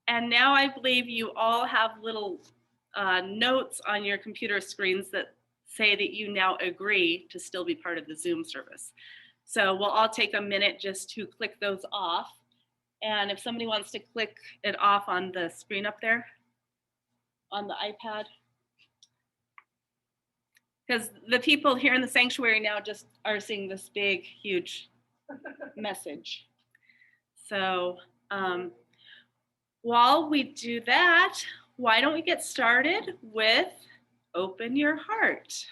And now I believe you all have little notes on your computer screens that say that you now agree to still be part of the Zoom service. So we'll all take a minute just to click those off. And if somebody wants to click it off on the screen up there on the iPad, because the people here in the sanctuary now just are seeing this big, huge message. So while we do that, why don't we get started with Open Your Heart.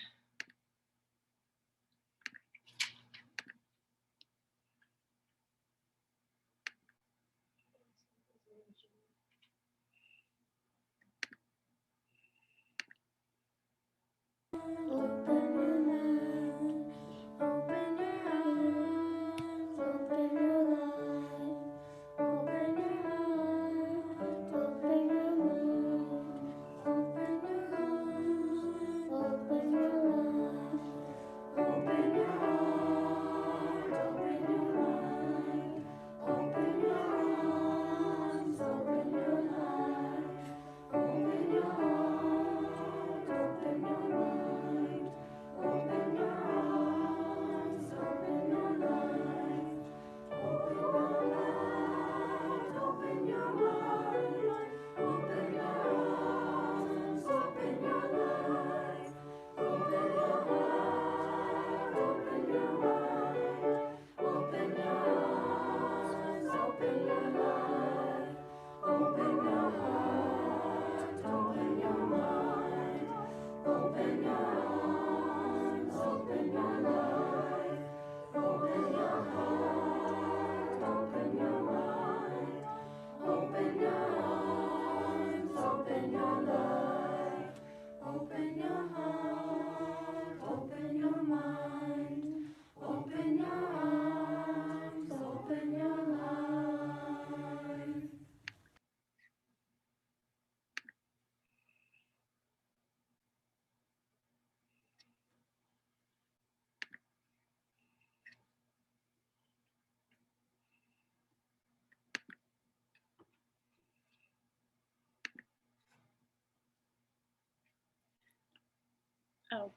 Oh,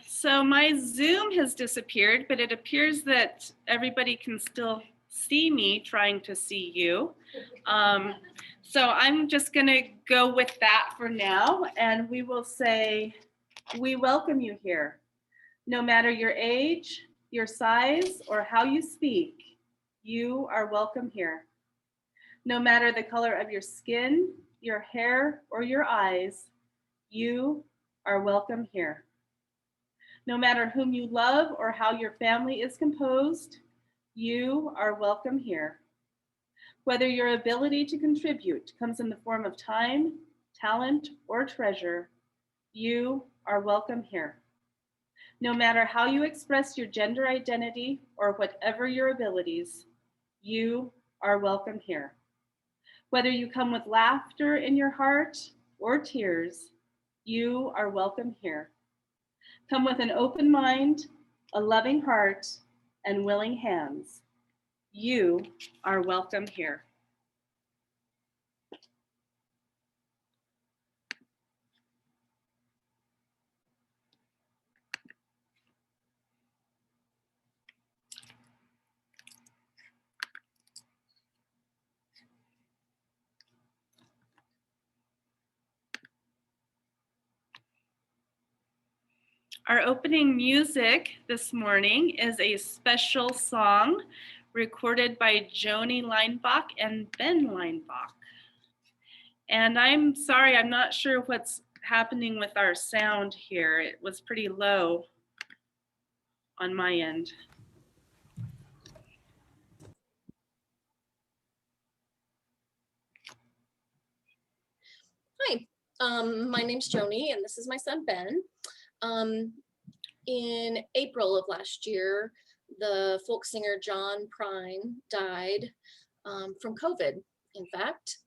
so my Zoom has disappeared, but it appears that everybody can still see me trying to see you. So I'm just gonna go with that for now, and we will say, we welcome you here. No matter your age, your size, or how you speak, you are welcome here. No matter the color of your skin, your hair, or your eyes, you are welcome here. No matter whom you love or how your family is composed, you are welcome here. Whether your ability to contribute comes in the form of time, talent, or treasure, you are welcome here. No matter how you express your gender identity or whatever your abilities, you are welcome here. Whether you come with laughter in your heart or tears, you are welcome here. Come with an open mind, a loving heart, and willing hands. You are welcome here. Our opening music this morning is a special song recorded by Joni Leinbach and Ben Leinbach. And I'm sorry, I'm not sure what's happening with our sound here. It was pretty low on my end. Hi, my name's Joni and this is my son Ben. In April of last year, the folk singer John Prine died from COVID, in fact.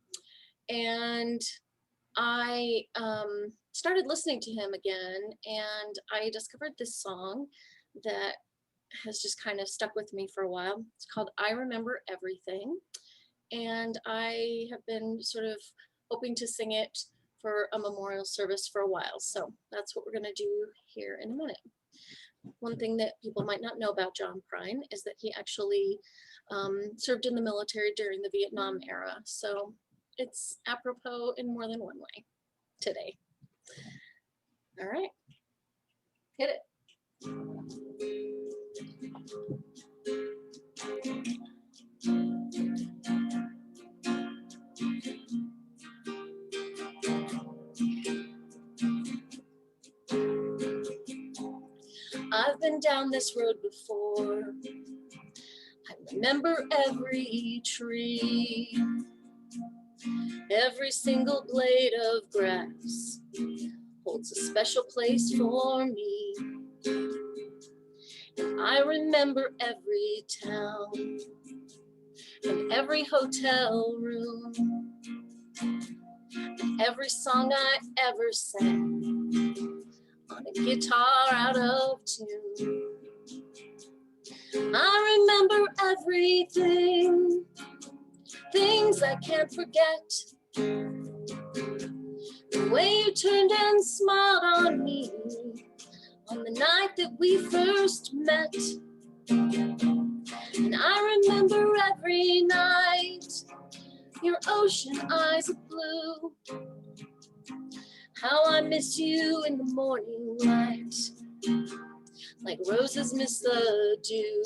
And I started listening to him again, and I discovered this song that has just kind of stuck with me for a while. It's called I Remember Everything. and I have been sort of hoping to sing it for a memorial service for a while. So that's what we're going to do here in a minute. One thing that people might not know about John Prine is that he actually served in the military during the Vietnam era. So it's apropos in more than one way today. All right, hit it. I've been down this road before. I remember every tree, every single blade of grass holds a special place for me. And I remember every town and every hotel room, and every song I ever sang on a guitar out of tune. I remember everything, things I can't forget. The way you turned and smiled on me on the night that we first met. And I remember every night, your ocean eyes of blue. How I miss you in the morning light, like roses miss the dew.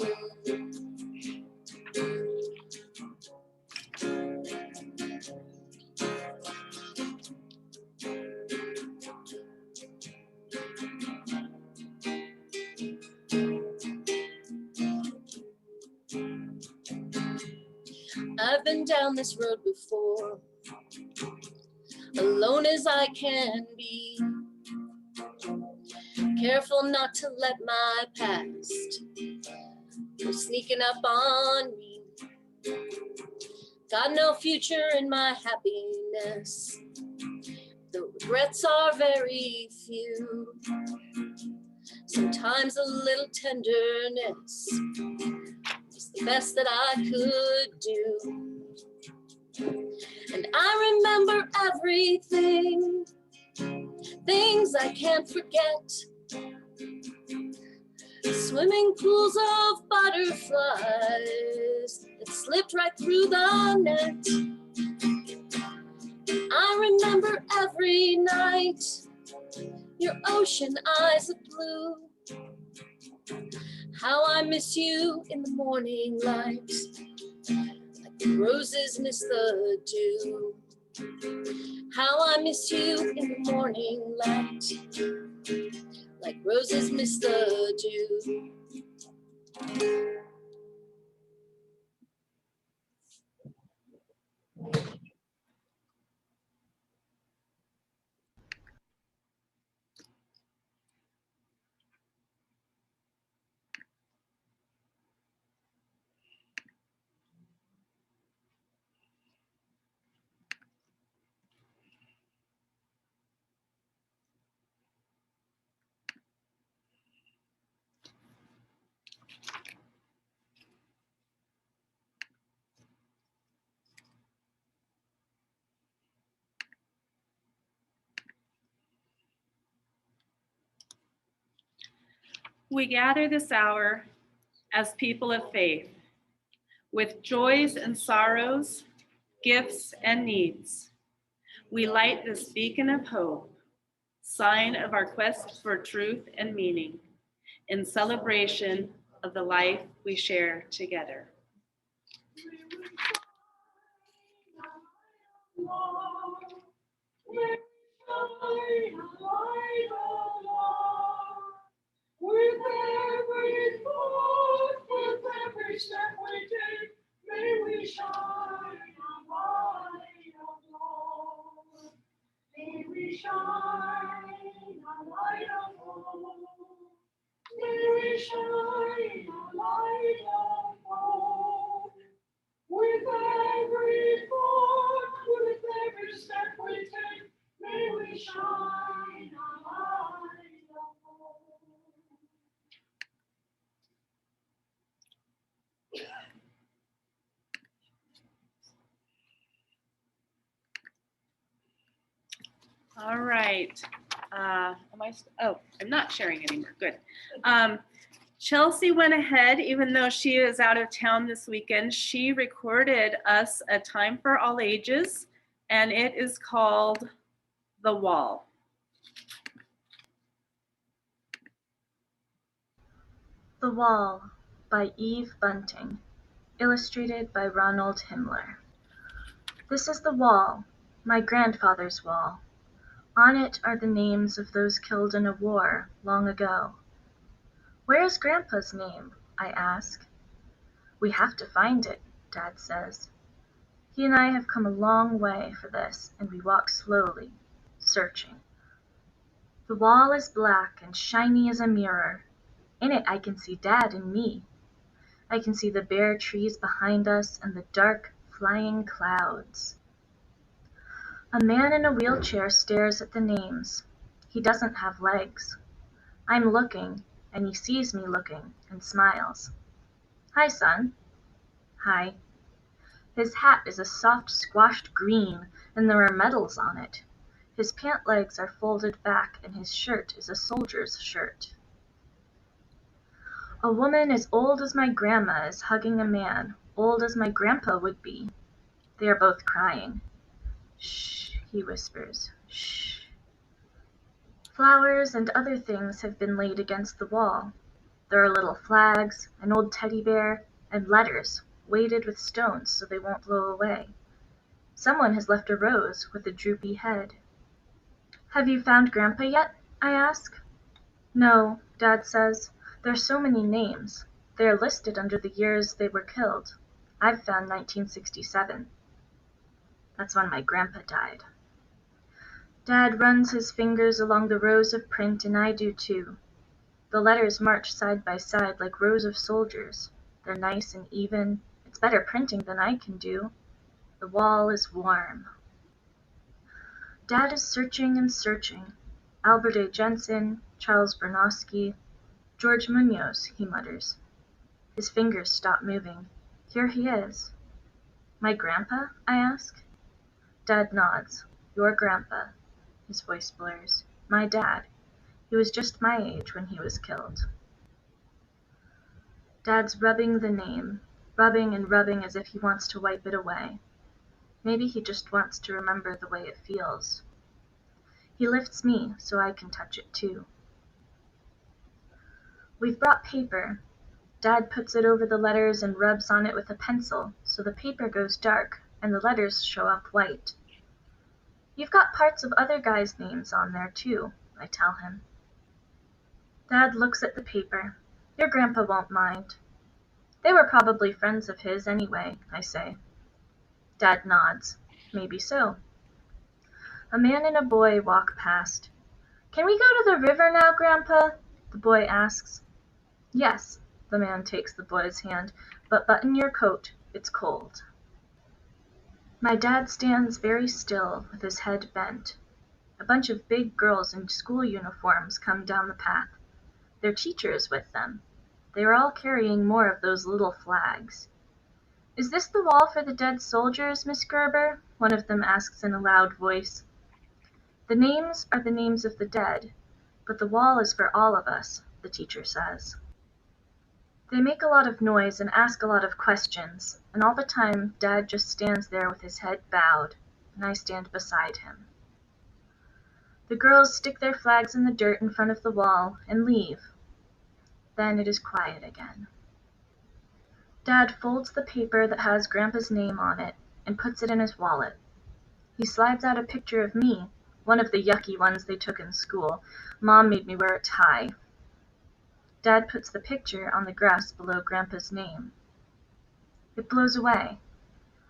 I've been down this road before, alone as I can be, careful not to let my past go sneaking up on me. Got no future in my happiness, the regrets are very few. Sometimes a little tenderness was the best that I could do. And I remember everything, things I can't forget. Swimming pools of butterflies that slipped right through the net. I remember every night, your ocean eyes of blue. How I miss you in the morning light, like the roses miss the dew. How I miss you in the morning light, like roses miss the dew. We gather this hour as people of faith, with joys and sorrows, gifts and needs. We light this beacon of hope, sign of our quest for truth and meaning, in celebration of the life we share together. With every thought, with every step we take, may we shine a light of love. May we shine a light of hope. May we shine a light of hope. With every thought, with every step we take, may we shine a light of hope. All right. I'm not sharing anymore. Good. Chelsea went ahead, even though she is out of town this weekend. She recorded us a time for all ages, and it is called The Wall. The Wall by Eve Bunting, illustrated by Ronald Himmler. This is the wall, my grandfather's wall. On it are the names of those killed in a war long ago. Where is Grandpa's name? I ask. We have to find it, Dad says. He and I have come a long way for this, and we walk slowly, searching. The wall is black and shiny as a mirror. In it I can see Dad and me. I can see the bare trees behind us and the dark, flying clouds. A man in a wheelchair stares at the names. He doesn't have legs. I'm looking, and he sees me looking and smiles. Hi, son. Hi. His hat is a soft squashed green, and there are medals on it. His pant legs are folded back, and his shirt is a soldier's shirt. A woman as old as my grandma is hugging a man, old as my grandpa would be. They are both crying. Shh, he whispers. Shh. Flowers and other things have been laid against the wall. There are little flags, an old teddy bear, and letters, weighted with stones so they won't blow away. Someone has left a rose with a droopy head. Have you found Grandpa yet? I ask. No, Dad says. There are so many names. They are listed under the years they were killed. I've found 1967. That's when my grandpa died. Dad runs his fingers along the rows of print, and I do too. The letters march side by side like rows of soldiers. They're nice and even. It's better printing than I can do. The wall is warm. Dad is searching and searching. Albert A. Jensen, Charles Bernowski, George Munoz, he mutters. His fingers stop moving. Here he is. My grandpa? I ask. Dad nods. Your grandpa. His voice blurs. My dad. He was just my age when he was killed. Dad's rubbing the name, rubbing and rubbing as if he wants to wipe it away. Maybe he just wants to remember the way it feels. He lifts me so I can touch it too. We've brought paper. Dad puts it over the letters and rubs on it with a pencil so the paper goes dark and the letters show up white. You've got parts of other guys' names on there too, I tell him. Dad looks at the paper. Your grandpa won't mind. They were probably friends of his anyway, I say. Dad nods. Maybe so. A man and a boy walk past. Can we go to the river now, Grandpa? The boy asks. Yes, the man takes the boy's hand, but button your coat, it's cold. My dad stands very still with his head bent. A bunch of big girls in school uniforms come down the path. Their teacher is with them. They are all carrying more of those little flags. Is this the wall for the dead soldiers, Miss Gerber? One of them asks in a loud voice. The names are the names of the dead, but the wall is for all of us, the teacher says. They make a lot of noise and ask a lot of questions, and all the time Dad just stands there with his head bowed, and I stand beside him. The girls stick their flags in the dirt in front of the wall and leave. Then it is quiet again. Dad folds the paper that has Grandpa's name on it and puts it in his wallet. He slides out a picture of me, one of the yucky ones they took in school. Mom made me wear a tie. Dad puts the picture on the grass below Grandpa's name. It blows away.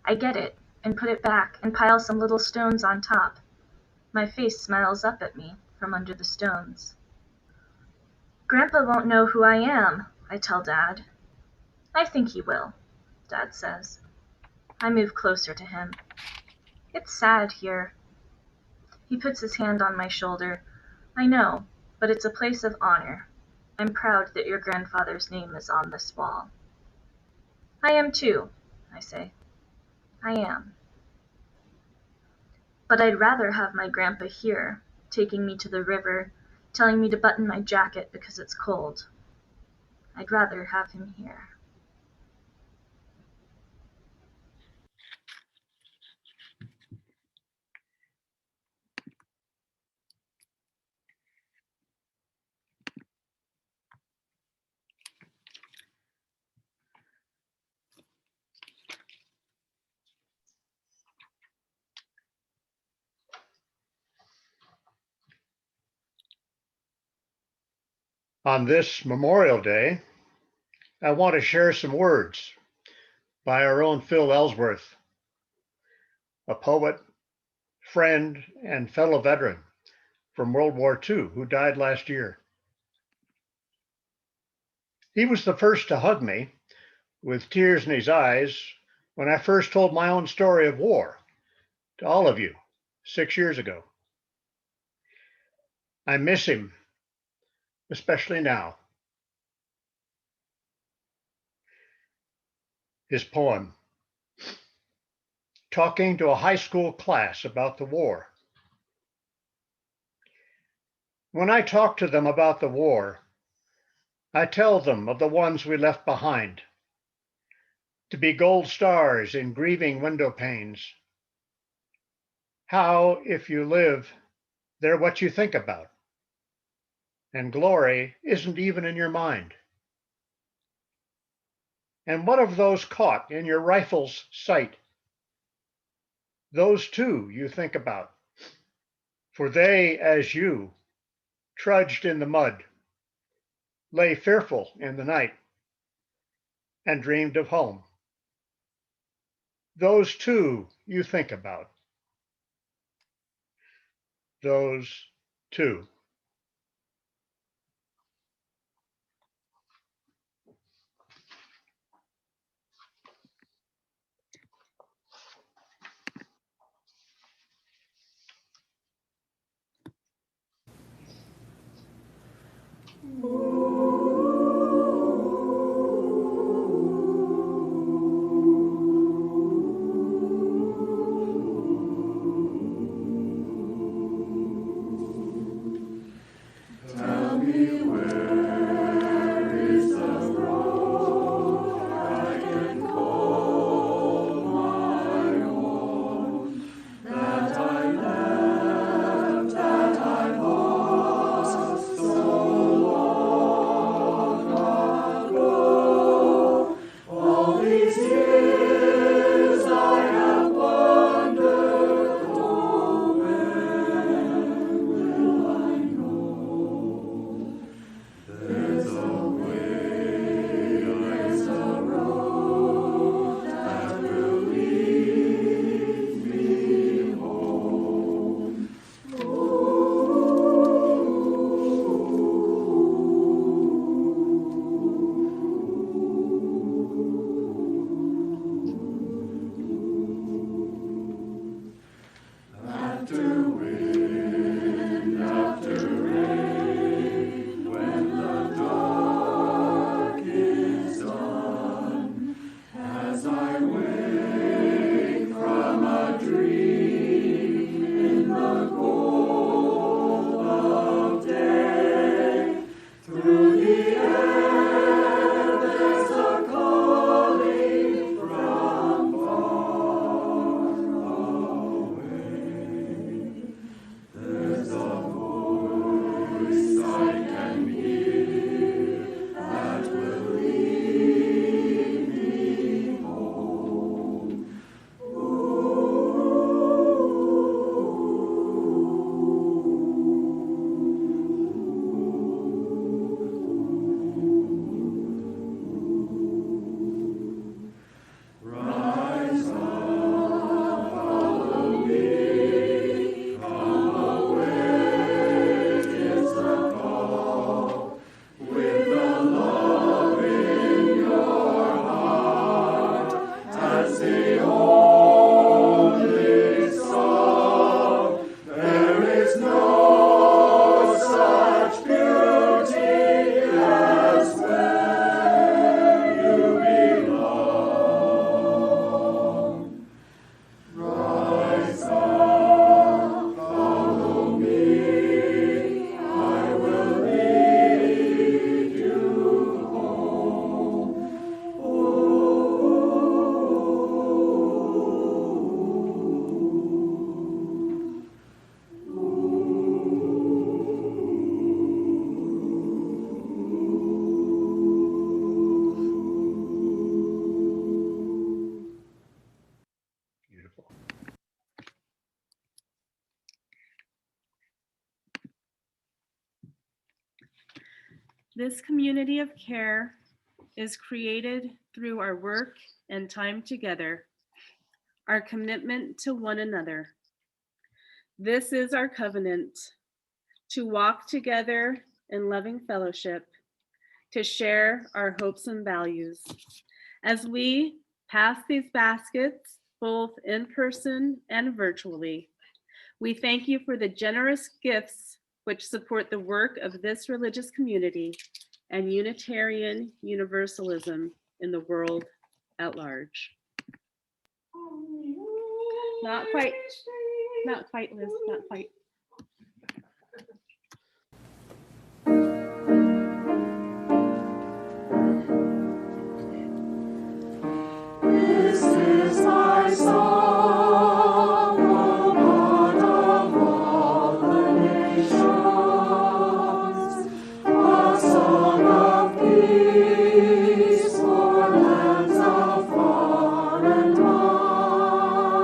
I get it and put it back and pile some little stones on top. My face smiles up at me from under the stones. Grandpa won't know who I am, I tell Dad. I think he will, Dad says. I move closer to him. It's sad here. He puts his hand on my shoulder. I know, but it's a place of honor. I'm proud that your grandfather's name is on this wall. I am too, I say. I am. But I'd rather have my grandpa here, taking me to the river, telling me to button my jacket because it's cold. I'd rather have him here. On this Memorial Day, I want to share some words by our own Phil Ellsworth, a poet, friend, and fellow veteran from World War II who died last year. He was the first to hug me with tears in his eyes when I first told my own story of war to all of you 6 years ago. I miss him, especially now. His poem, talking to a high school class about the war. When I talk to them about the war, I tell them of the ones we left behind, to be gold stars in grieving window panes. How, if you live, they're what you think about, and glory isn't even in your mind. And what of those caught in your rifle's sight? Those too you think about, for they, as you, trudged in the mud, lay fearful in the night, and dreamed of home. Those too you think about. Those too. This community of care is created through our work and time together, our commitment to one another. This is our covenant, to walk together in loving fellowship, to share our hopes and values. As we pass these baskets, both in person and virtually, we thank you for the generous gifts which support the work of this religious community and Unitarian Universalism in the world at large. Not quite, Liz, not quite. This is my song, O God of all the nations, a song of peace for lands afar and wide.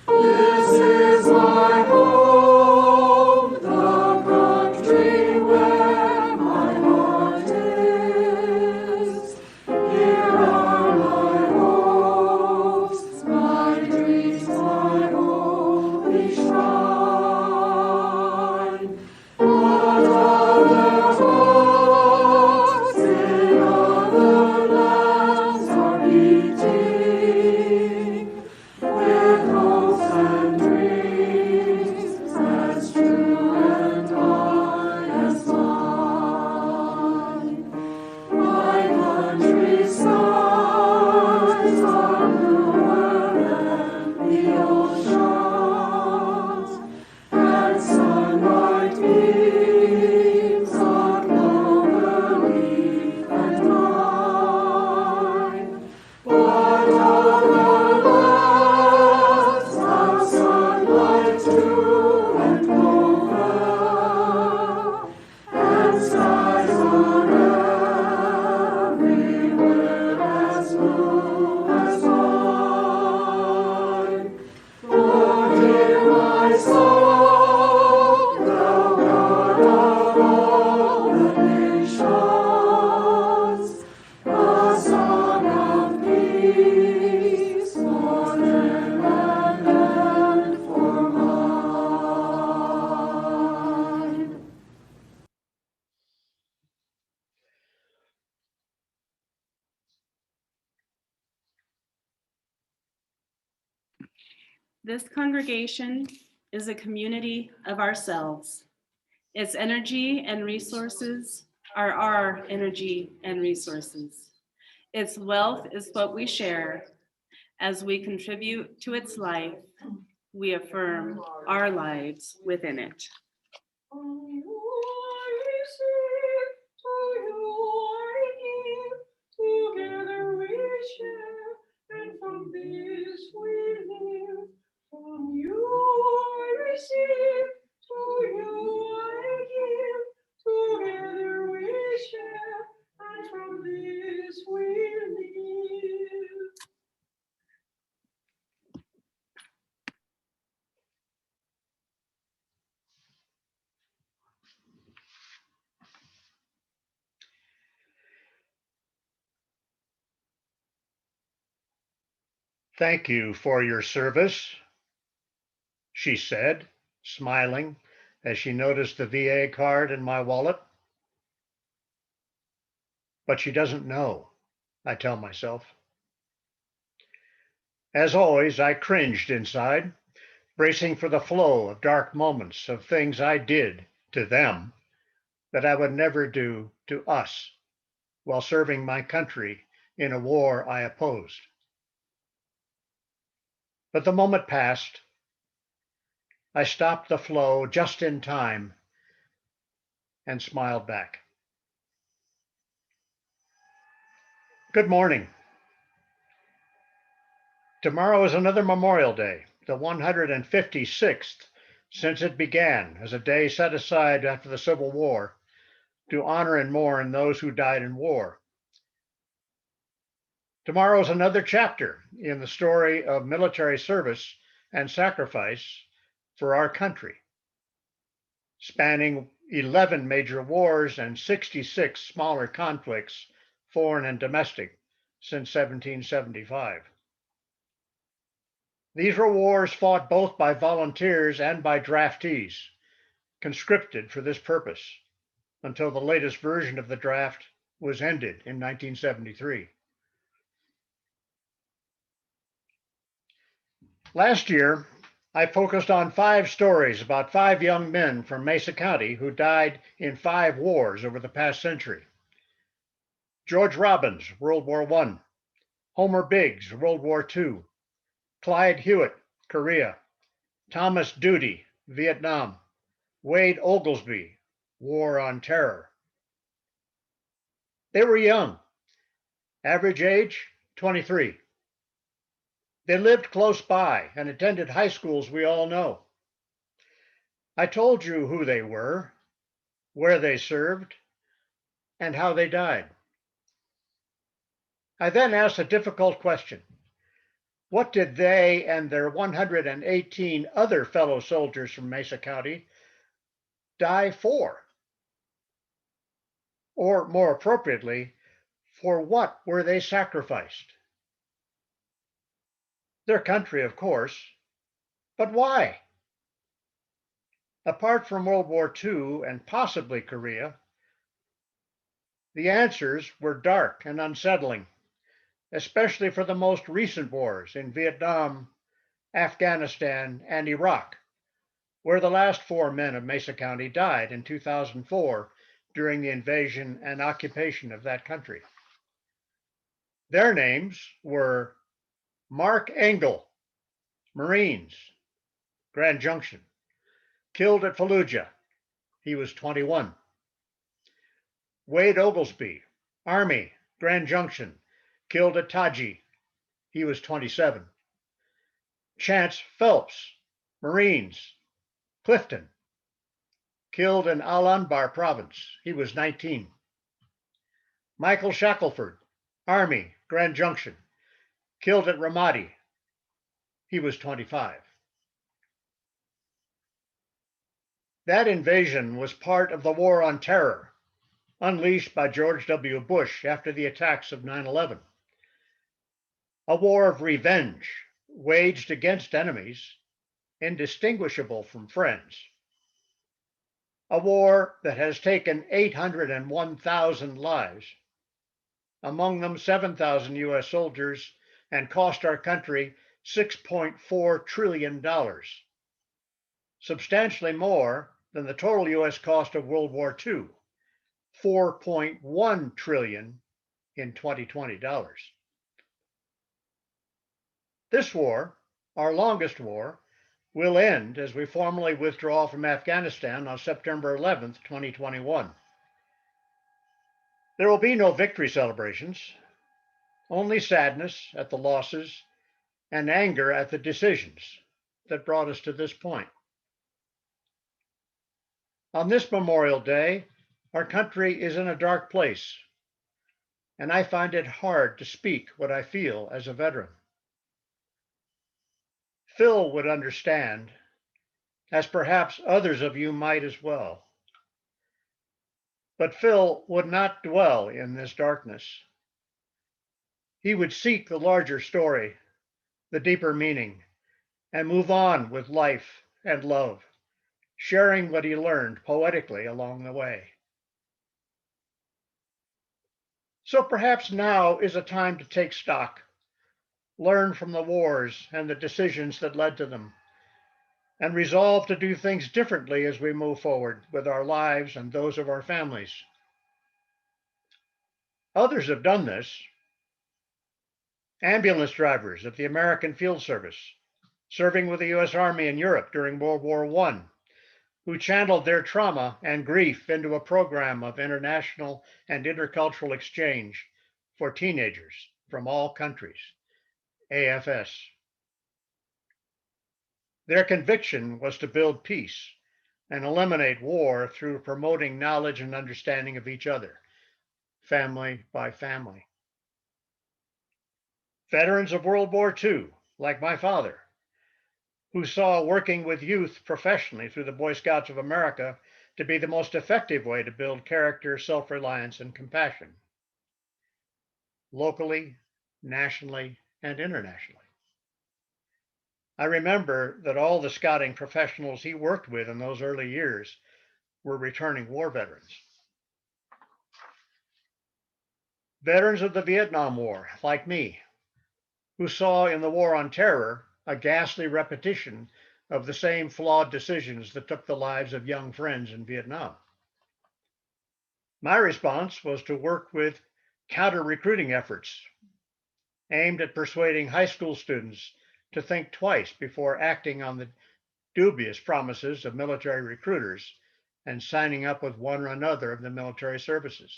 This is my home, the country where my heart is. Here are my hopes, my dreams, my holy shrine. But other hearts in other lands are beating with hopes and dreams as true and high as mine. My country's skies are bluer than the oceans, and sunlight beams on clover leaf and vine. But other lands have sunlight too and clover, and skies are everywhere as blue as mine. For hear my song, thou God of all the nations, a song of peace for them and for mine. This congregation is a community of ourselves. Its energy and resources are our energy and resources. Its wealth is what we share. As we contribute to its life, we affirm our lives within it. From you I receive, to you I give, together we share, and from this we live. From you I receive, to you I give, together we share, and from this we live. Thank you for your service, she said, smiling as she noticed the VA card in my wallet. But she doesn't know, I tell myself. As always, I cringed inside, bracing for the flow of dark moments of things I did to them that I would never do to us while serving my country in a war I opposed. But the moment passed. I stopped the flow just in time and smiled back. Good morning. Tomorrow is another Memorial Day, the 156th since it began as a day set aside after the Civil War to honor and mourn those who died in war. Tomorrow is another chapter in the story of military service and sacrifice for our country, spanning 11 major wars and 66 smaller conflicts, foreign and domestic, since 1775. These were wars fought both by volunteers and by draftees, conscripted for this purpose, until the latest version of the draft was ended in 1973. Last year, I focused on 5 stories about 5 young men from Mesa County who died in 5 wars over the past century. George Robbins, World War I. Homer Biggs, World War II. Clyde Hewitt, Korea. Thomas Doody, Vietnam. Wade Oglesby, War on Terror. They were young. Average age, 23. They lived close by and attended high schools we all know. I told you who they were, where they served, and how they died. I then asked a difficult question. What did they and their 118 other fellow soldiers from Mesa County die for? Or more appropriately, for what were they sacrificed? Their country, of course, but why? Apart from World War II and possibly Korea, the answers were dark and unsettling, especially for the most recent wars in Vietnam, Afghanistan, and Iraq, where the last 4 men of Mesa County died in 2004 during the invasion and occupation of that country. Their names were Mark Engel, Marines, Grand Junction, killed at Fallujah. He was 21. Wade Oglesby, Army, Grand Junction, killed at Taji. He was 27. Chance Phelps, Marines, Clifton, killed in Al Anbar province. He was 19. Michael Shackelford, Army, Grand Junction, killed at Ramadi. He was 25. That invasion was part of the War on Terror, unleashed by George W. Bush after the attacks of 9/11. A war of revenge waged against enemies indistinguishable from friends. A war that has taken 801,000 lives, among them 7,000 US soldiers, and cost our country $6.4 trillion, substantially more than the total US cost of World War II, $4.1 trillion in 2020 dollars. This war, our longest war, will end as we formally withdraw from Afghanistan on September 11th, 2021. There will be no victory celebrations, only sadness at the losses and anger at the decisions that brought us to this point. On this Memorial Day, our country is in a dark place, and I find it hard to speak what I feel as a veteran. Phil would understand, as perhaps others of you might as well. But Phil would not dwell in this darkness. He would seek the larger story, the deeper meaning, and move on with life and love, sharing what he learned poetically along the way. So perhaps now is a time to take stock, learn from the wars and the decisions that led to them, and resolve to do things differently as we move forward with our lives and those of our families. Others have done this. Ambulance drivers of the American Field Service, serving with the US Army in Europe during World War I, who channeled their trauma and grief into a program of international and intercultural exchange for teenagers from all countries, AFS. Their conviction was to build peace and eliminate war through promoting knowledge and understanding of each other, family by family. Veterans of World War II, like my father, who saw working with youth professionally through the Boy Scouts of America to be the most effective way to build character, self-reliance, and compassion, locally, nationally, and internationally. I remember that all the scouting professionals he worked with in those early years were returning war veterans. Veterans of the Vietnam War, like me, who saw in the War on Terror a ghastly repetition of the same flawed decisions that took the lives of young friends in Vietnam. My response was to work with counter-recruiting efforts aimed at persuading high school students to think twice before acting on the dubious promises of military recruiters and signing up with one or another of the military services.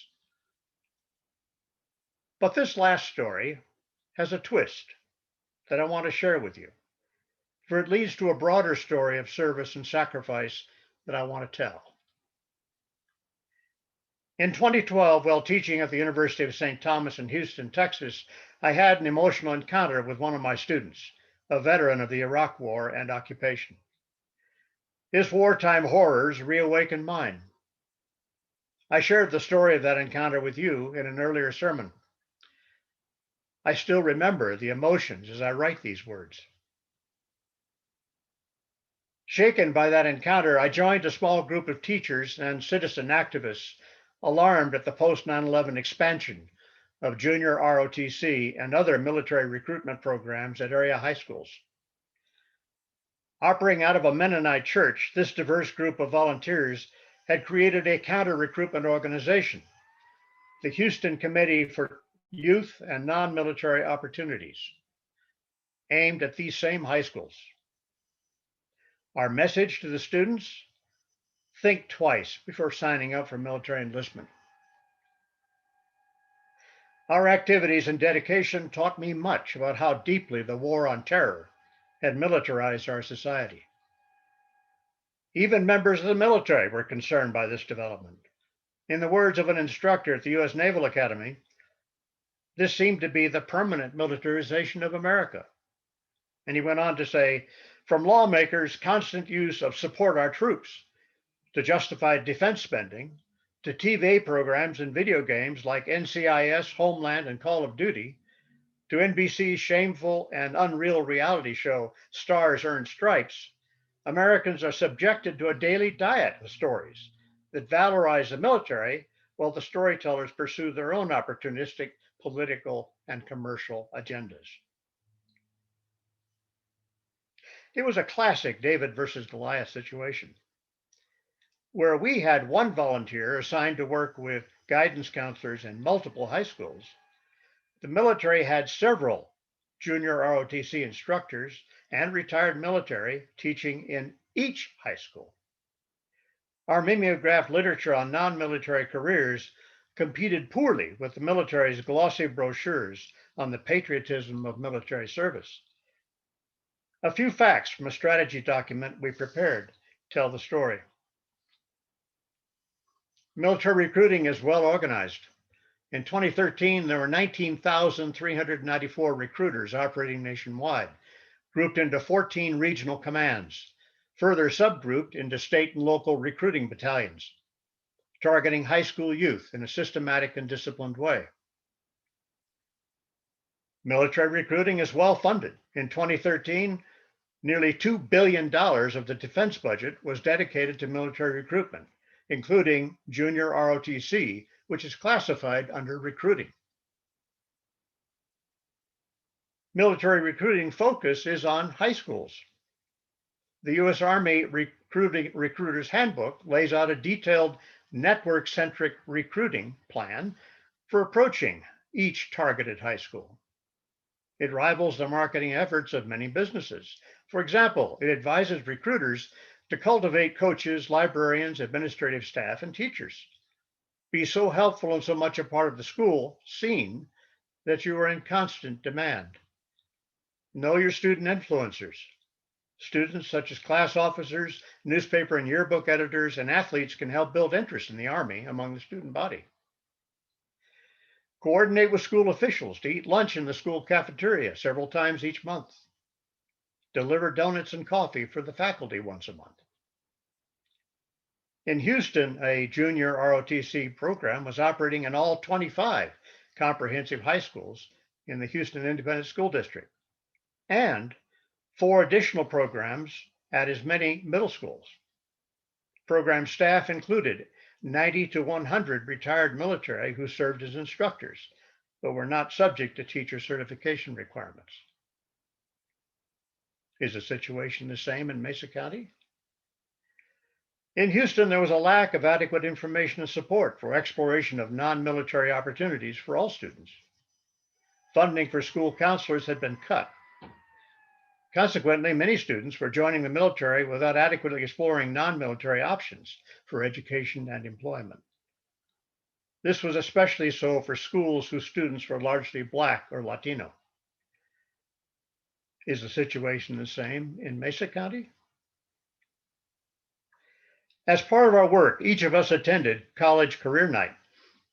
But this last story has a twist that I want to share with you, for it leads to a broader story of service and sacrifice that I want to tell. In 2012, while teaching at the University of St. Thomas in Houston, Texas, I had an emotional encounter with one of my students, a veteran of the Iraq War and occupation. His wartime horrors reawakened mine. I shared the story of that encounter with you in an earlier sermon. I still remember the emotions as I write these words. Shaken by that encounter, I joined a small group of teachers and citizen activists alarmed at the post 9/11 expansion of junior ROTC and other military recruitment programs at area high schools. Operating out of a Mennonite church, this diverse group of volunteers had created a counter-recruitment organization, the Houston Committee for Youth and Non-Military Opportunities, aimed at these same high schools. Our message to the students: think twice before signing up for military enlistment. Our activities and dedication taught me much about how deeply the war on terror had militarized our society. Even members of the military were concerned by this development. In the words of an instructor at the U.S. Naval Academy, this seemed to be the permanent militarization of America. And he went on to say, from lawmakers' constant use of support our troops to justify defense spending, to TV programs and video games like NCIS, Homeland, and Call of Duty, to NBC's shameful and unreal reality show Stars Earn Stripes, Americans are subjected to a daily diet of stories that valorize the military while the storytellers pursue their own opportunistic political and commercial agendas. It was a classic David versus Goliath situation, where we had one volunteer assigned to work with guidance counselors in multiple high schools. The military had several junior ROTC instructors and retired military teaching in each high school. Our mimeographed literature on non-military careers competed poorly with the military's glossy brochures on the patriotism of military service. A few facts from a strategy document we prepared tell the story. Military recruiting is well organized. In 2013, there were 19,394 recruiters operating nationwide, grouped into 14 regional commands, further subgrouped into state and local recruiting battalions, targeting high school youth in a systematic and disciplined way. Military recruiting is well funded. In 2013, nearly $2 billion of the defense budget was dedicated to military recruitment, including junior ROTC, which is classified under recruiting. Military recruiting focus is on high schools. The U.S. Army Recruiter's Handbook lays out a detailed network-centric recruiting plan for approaching each targeted high school. It rivals the marketing efforts of many businesses. For example, it advises recruiters to cultivate coaches, librarians, administrative staff, and teachers. Be so helpful and so much a part of the school scene that you are in constant demand. Know your student influencers. Students such as class officers, newspaper and yearbook editors, and athletes can help build interest in the Army among the student body. Coordinate with school officials to eat lunch in the school cafeteria several times each month. Deliver donuts and coffee for the faculty once a month. In Houston, a junior ROTC program was operating in all 25 comprehensive high schools in the Houston Independent School District, and 4 additional programs at as many middle schools. Program staff included 90 to 100 retired military who served as instructors, but were not subject to teacher certification requirements. Is the situation the same in Mesa County? In Houston, there was a lack of adequate information and support for exploration of non-military opportunities for all students. Funding for school counselors had been cut. Consequently, many students were joining the military without adequately exploring non-military options for education and employment. This was especially so for schools whose students were largely Black or Latino. Is the situation the same in Mesa County? As part of our work, each of us attended college career night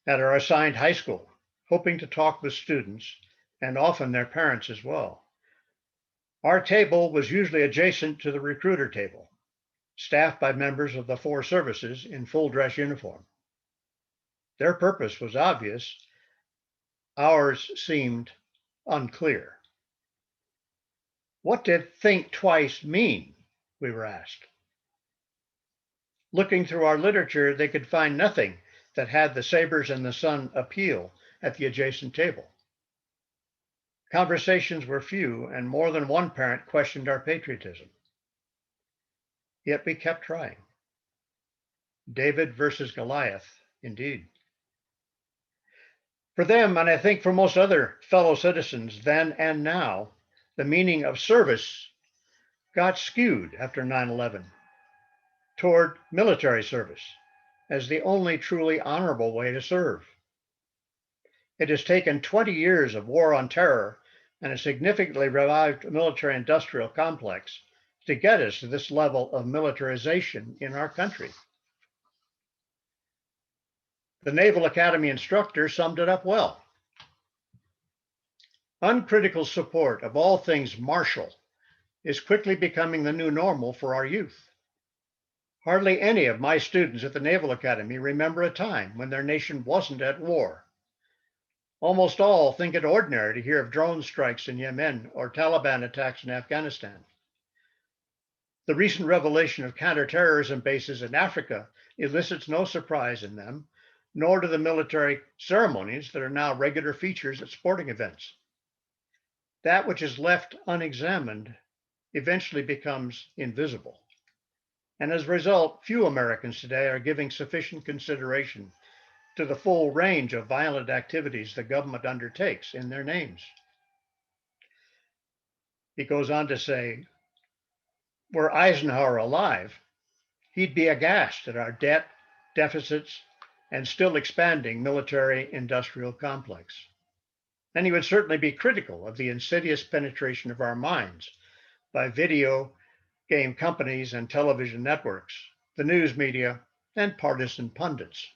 at our assigned high school, hoping to talk with students and often their parents as well. Our table was usually adjacent to the recruiter table, staffed by members of the 4 services in full dress uniform. Their purpose was obvious. Ours seemed unclear. What did think twice mean? We were asked. Looking through our literature, they could find nothing that had the sabers and the sun appeal at the adjacent table. Conversations were few, and more than one parent questioned our patriotism. Yet we kept trying. David versus Goliath, indeed. For them, and I think for most other fellow citizens then and now, the meaning of service got skewed after 9/11 toward military service as the only truly honorable way to serve. It has taken 20 years of war on terror and a significantly revived military-industrial complex to get us to this level of militarization in our country. The Naval Academy instructor summed it up well. Uncritical support of all things martial is quickly becoming the new normal for our youth. Hardly any of my students at the Naval Academy remember a time when their nation wasn't at war. Almost all think it ordinary to hear of drone strikes in Yemen or Taliban attacks in Afghanistan. The recent revelation of counterterrorism bases in Africa elicits no surprise in them, nor do the military ceremonies that are now regular features at sporting events. That which is left unexamined eventually becomes invisible. And as a result, few Americans today are giving sufficient consideration to the full range of violent activities the government undertakes in their names. He goes on to say, were Eisenhower alive, he'd be aghast at our debt, deficits, and still expanding military-industrial complex. And he would certainly be critical of the insidious penetration of our minds by video game companies and television networks, the news media, and partisan pundits.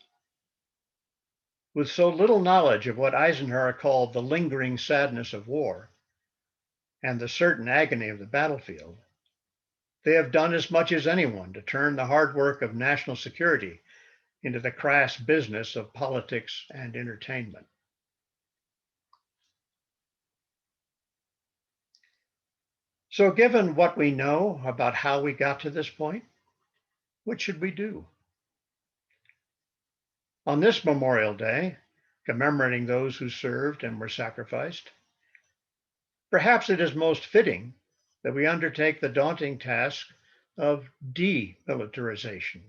With so little knowledge of what Eisenhower called the lingering sadness of war and the certain agony of the battlefield, they have done as much as anyone to turn the hard work of national security into the crass business of politics and entertainment. So given what we know about how we got to this point, what should we do? On this Memorial Day, commemorating those who served and were sacrificed, perhaps it is most fitting that we undertake the daunting task of demilitarization.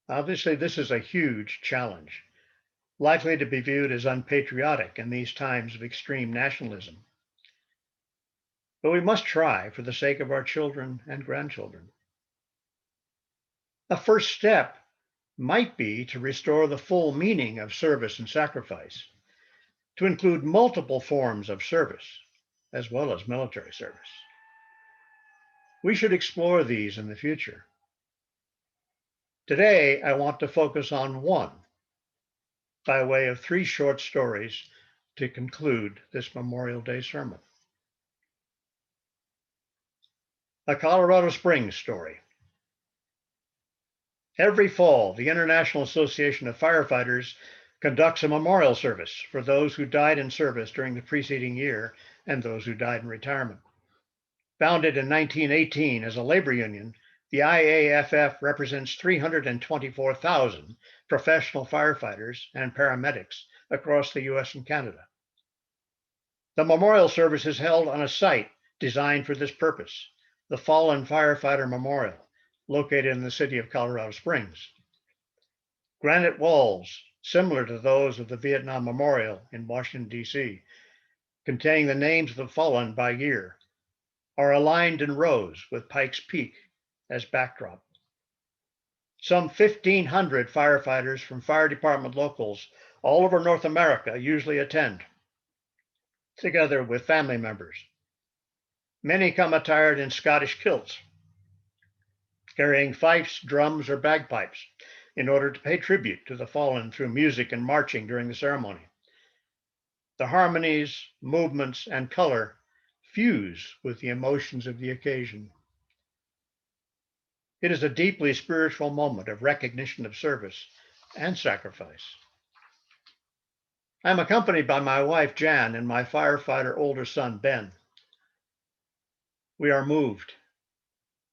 Obviously, this is a huge challenge, likely to be viewed as unpatriotic in these times of extreme nationalism. But we must try for the sake of our children and grandchildren. A first step might be to restore the full meaning of service and sacrifice, to include multiple forms of service, as well as military service. We should explore these in the future. Today, I want to focus on one, by way of 3 short stories to conclude this Memorial Day sermon. A Colorado Springs story. Every fall, the International Association of Firefighters conducts a memorial service for those who died in service during the preceding year and those who died in retirement. Founded in 1918 as a labor union, the IAFF represents 324,000 professional firefighters and paramedics across the US and Canada. The memorial service is held on a site designed for this purpose, the Fallen Firefighter Memorial, located in the city of Colorado Springs. Granite walls, similar to those of the Vietnam Memorial in Washington, D.C., containing the names of the fallen by year, are aligned in rows with Pikes Peak as backdrop. Some 1,500 firefighters from fire department locals all over North America usually attend, together with family members. Many come attired in Scottish kilts, carrying fifes, drums, or bagpipes in order to pay tribute to the fallen through music and marching during the ceremony. The harmonies, movements, and color fuse with the emotions of the occasion. It is a deeply spiritual moment of recognition of service and sacrifice. I'm accompanied by my wife, Jan, and my firefighter older son, Ben. We are moved.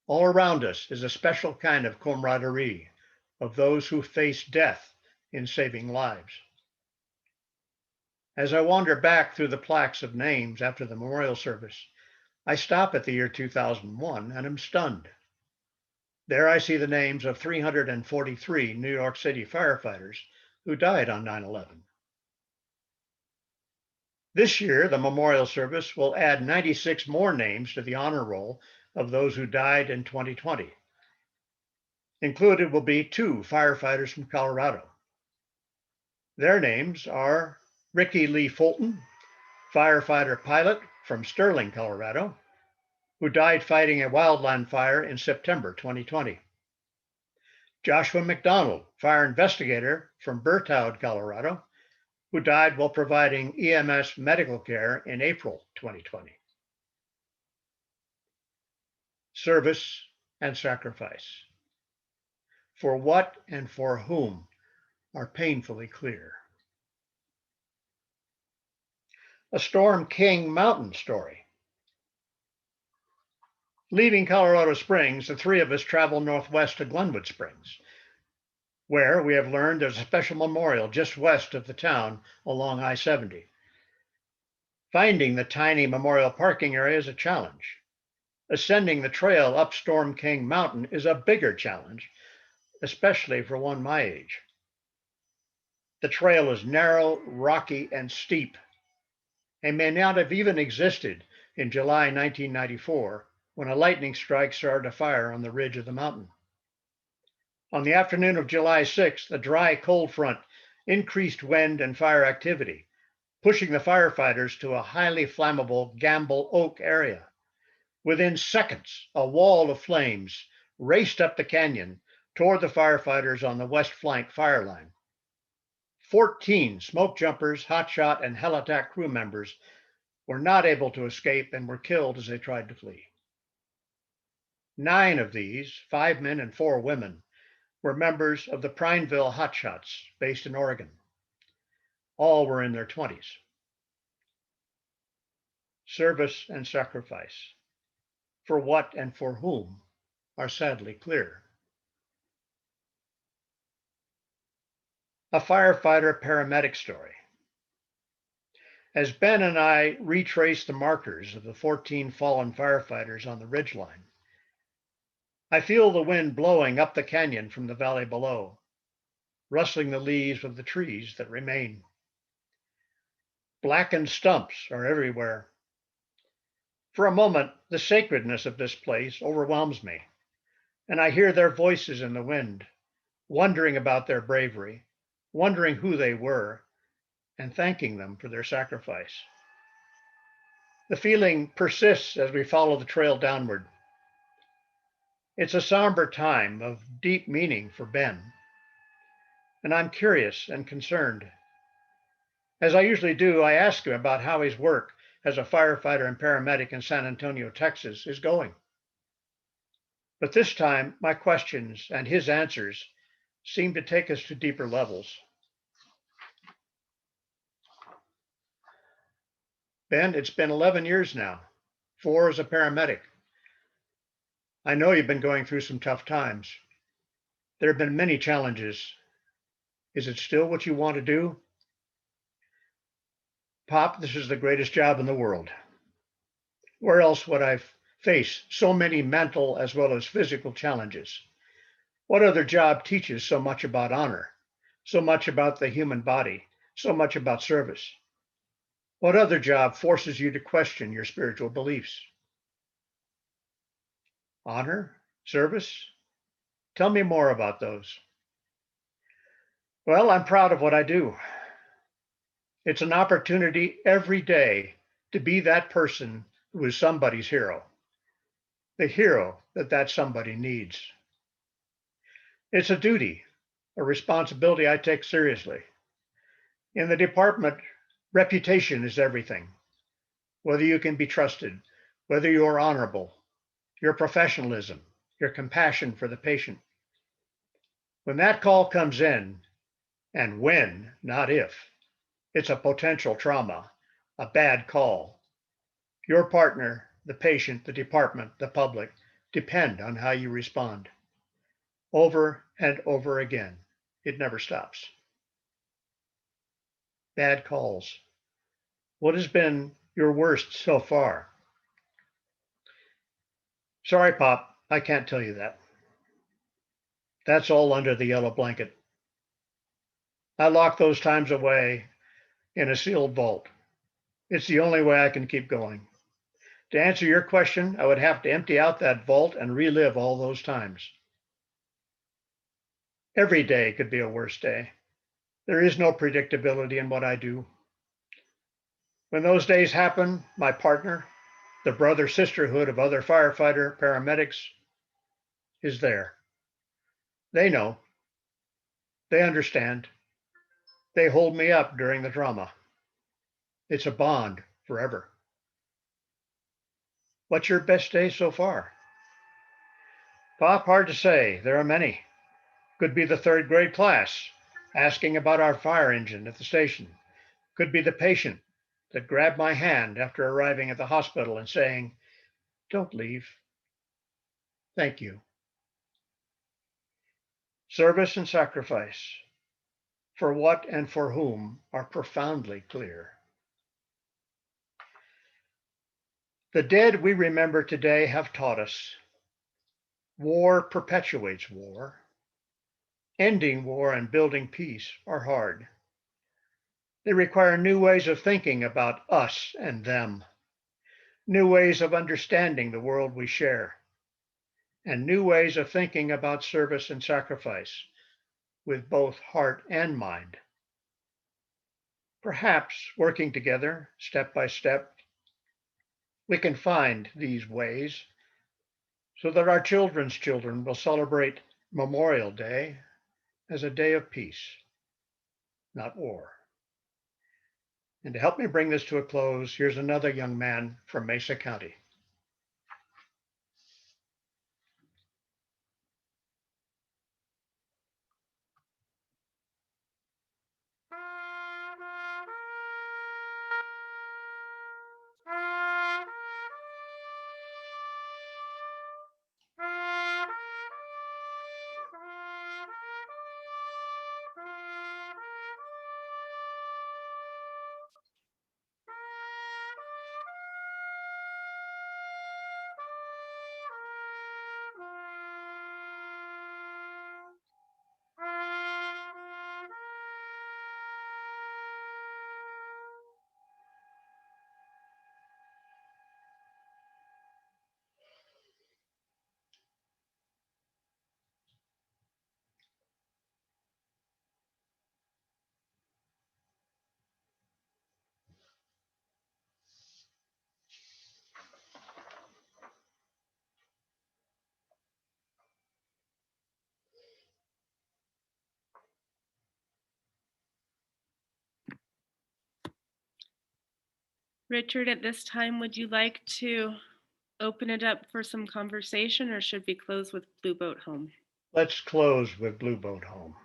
All around us is a special kind of camaraderie of those who face death in saving lives. As I wander back through the plaques of names after the memorial service, I stop at the year 2001 and am stunned. There I see the names of 343 New York City firefighters who died on 9/11. This year, the memorial service will add 96 more names to the honor roll of those who died in 2020. Included will be 2 firefighters from Colorado. Their names are Ricky Lee Fulton, firefighter pilot from Sterling, Colorado, who died fighting a wildland fire in September 2020. Joshua McDonald, fire investigator from Berthoud, Colorado, who died while providing EMS medical care in April 2020. Service and sacrifice. For what and for whom are painfully clear. A Storm King Mountain story. Leaving Colorado Springs, the 3 of us travel northwest to Glenwood Springs, where we have learned there's a special memorial just west of the town along I-70. Finding the tiny memorial parking area is a challenge. Ascending the trail up Storm King Mountain is a bigger challenge, especially for one my age. The trail is narrow, rocky, and steep, and may not have even existed in July 1994 when a lightning strike started a fire on the ridge of the mountain. On the afternoon of July 6th, a dry cold front increased wind and fire activity, pushing the firefighters to a highly flammable Gamble Oak area. Within seconds, a wall of flames raced up the canyon toward the firefighters on the west flank fire line. 14 smoke jumpers, hotshot, and heli-tac crew members were not able to escape and were killed as they tried to flee. 9 of these, 5 men and 4 women, were members of the Prineville Hotshots based in Oregon. All were in their 20s. Service and sacrifice, for what and for whom, are sadly clear. A firefighter paramedic story. As Ben and I retrace the markers of the 14 fallen firefighters on the ridgeline, I feel the wind blowing up the canyon from the valley below, rustling the leaves of the trees that remain. Blackened stumps are everywhere. For a moment, the sacredness of this place overwhelms me, and I hear their voices in the wind, wondering about their bravery, wondering who they were, and thanking them for their sacrifice. The feeling persists as we follow the trail downward. It's a somber time of deep meaning for Ben, and I'm curious and concerned. As I usually do, I ask him about how his work as a firefighter and paramedic in San Antonio, Texas is going. But this time, my questions and his answers seemed to take us to deeper levels. Ben, it's been 11 years now, 4 as a paramedic. I know you've been going through some tough times. There have been many challenges. Is it still what you want to do? Pop, this is the greatest job in the world. Where else would I face so many mental as well as physical challenges? What other job teaches so much about honor, so much about the human body, so much about service? What other job forces you to question your spiritual beliefs? Honor? Service? Tell me more about those. Well, I'm proud of what I do. It's an opportunity every day to be that person who is somebody's hero, the hero that that somebody needs. It's a duty, a responsibility I take seriously. In the department, reputation is everything. Whether you can be trusted, whether you are honorable, your professionalism, your compassion for the patient. When that call comes in, and when, not if, it's a potential trauma, a bad call. Your partner, the patient, the department, the public depend on how you respond. Over and over again. It never stops. Bad calls. What has been your worst so far? Sorry, Pop, I can't tell you that. That's all under the yellow blanket. I lock those times away in a sealed vault. It's the only way I can keep going. To answer your question, I would have to empty out that vault and relive all those times. Every day could be a worse day. There is no predictability in what I do. When those days happen, my partner, the brother sisterhood of other firefighter paramedics, is there. They know. They understand. They hold me up during the drama. It's a bond forever. What's your best day so far? Pop, hard to say. There are many. Could be the third grade class asking about our fire engine at the station. Could be the patient that grabbed my hand after arriving at the hospital and saying, "Don't leave. Thank you." Service and sacrifice, for what and for whom, are profoundly clear. The dead we remember today have taught us war perpetuates war. Ending war and building peace are hard. They require new ways of thinking about us and them, new ways of understanding the world we share, and new ways of thinking about service and sacrifice with both heart and mind. Perhaps working together, step by step, we can find these ways so that our children's children will celebrate Memorial Day as a day of peace, not war. And to help me bring this to a close, here's another young man from Mesa County. Richard, at this time, would you like to open it up for some conversation, or should we close with Blue Boat Home? Let's close with Blue Boat Home.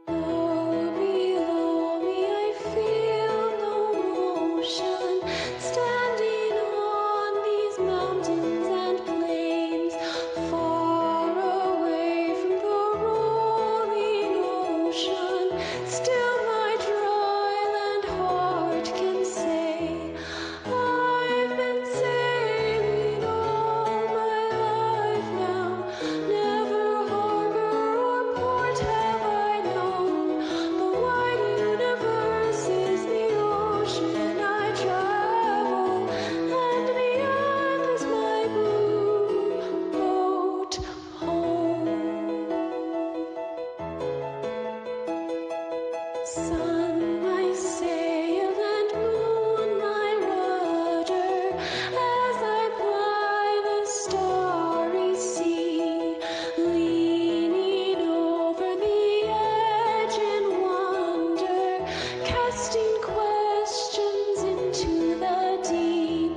Far below me, I feel no motion, standing on these mountains and plains, far away from the rolling ocean. Still my dry land heart can say, I've been sailing all my life now. Never harbor or port have I known. The wide universe is the ocean I travel, and the earth is my blue boat home. Sun, my sail, and moon, my rudder, as I ply the starry sea, leaning over the edge in wonder, casting questions into the deep,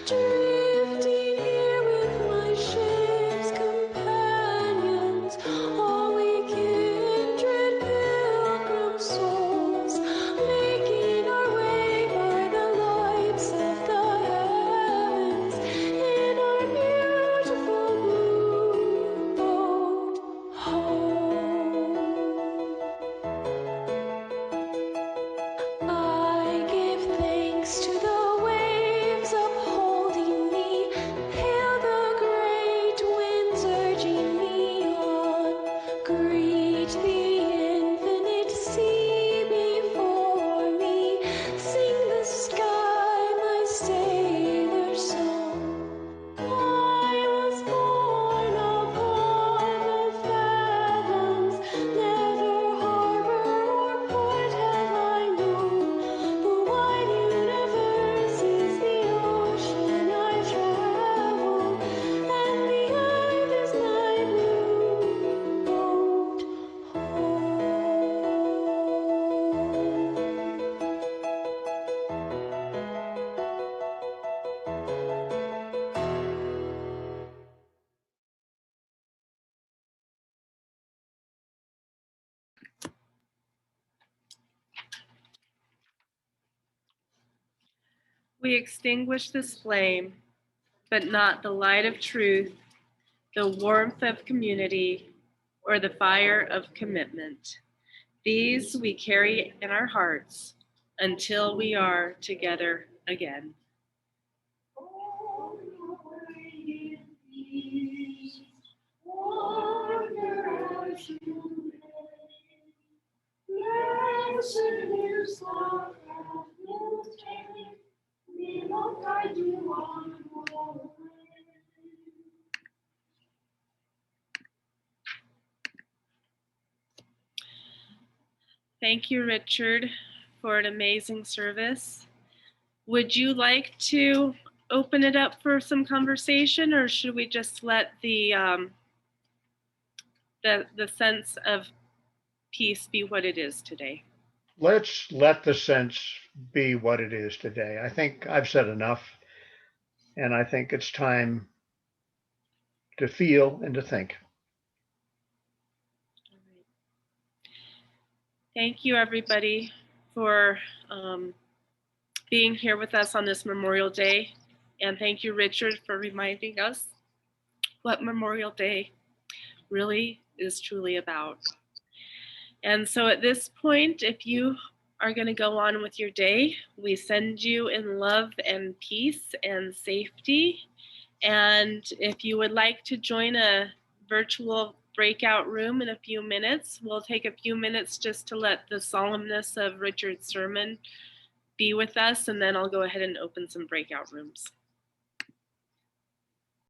drifting here with my ship's companions, all we kindred pilgrim souls, making our way by the lights of the heavens in our beautiful blue boat home. I give thanks to the waves upholding me, hail the great winds urging me on, greet the infinite sea before me, sing the sky my sailor's song. I was born upon the fathoms, never harbor or port have I known. The wide universe is the ocean I travel, and the earth is my blue boat home. We extinguish this flame, but not the light of truth, the warmth of community, or the fire of commitment. These we carry in our hearts until we are together again. Thank you, Richard, for an amazing service. Would you like to open it up for some conversation, or should we just let the sense of peace be what it is today? Let's let the sense be what it is today. I think I've said enough, and I think it's time to feel and to think. Thank you, everybody, for being here with us on this Memorial Day. And thank you, Richard, for reminding us what Memorial Day really is truly about. And so at this point, if you are going to go on with your day, we send you in love and peace and safety. And if you would like to join a virtual breakout room in a few minutes, we'll take a few minutes just to let the solemnness of Richard's sermon be with us, and then I'll go ahead and open some breakout rooms.